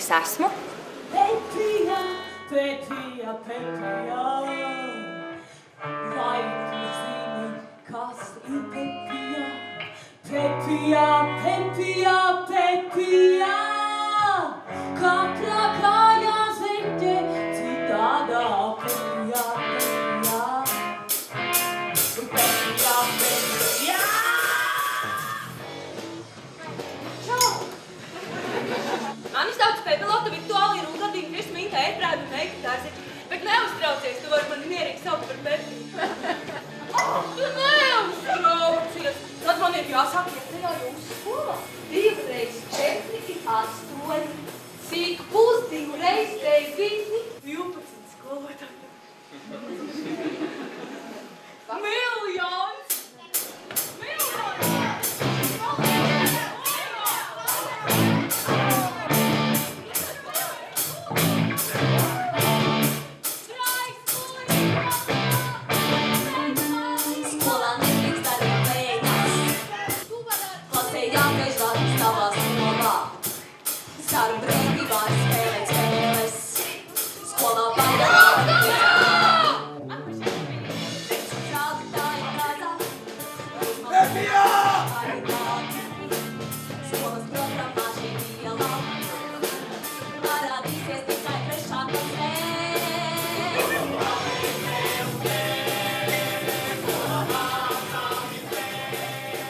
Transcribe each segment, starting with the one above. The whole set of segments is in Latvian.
es esmu? Pepija, Pepija, Pepija. Vai tu zini, kas ir Pepija? Pepija, Pepija, Pepija. Katra kāja zeķe, citādā Pepija, Pepija. Pepija, Pepija. Čau! Mani sauc Pepelota, virtuāli ir ungardīgi Krismīnta, ēprēdu un eikitāzi. Bet neuztraucies, tu vari mani mierīgi saukt par Pepiju. Tu neuztraucies! Tad man ir jāsāk ietajā jūsu skolā. 2 reiz 4 ir 8. Cik pusdienu reiz 9? 12 skolotāji. Miljons!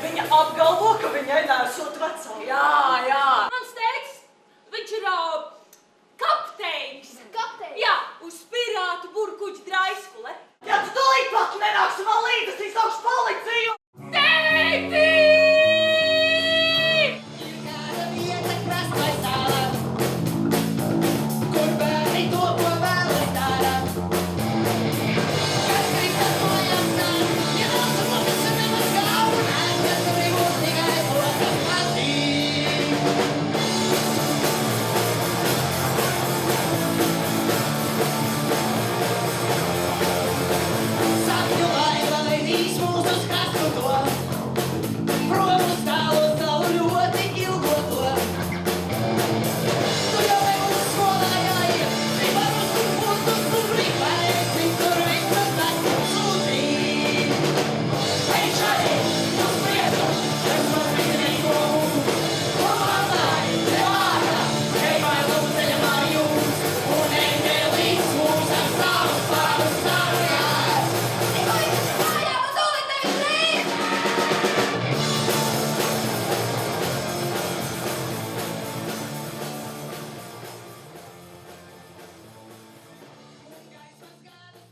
Viņa apgalvo, ka viņai nesot vecā. Jā.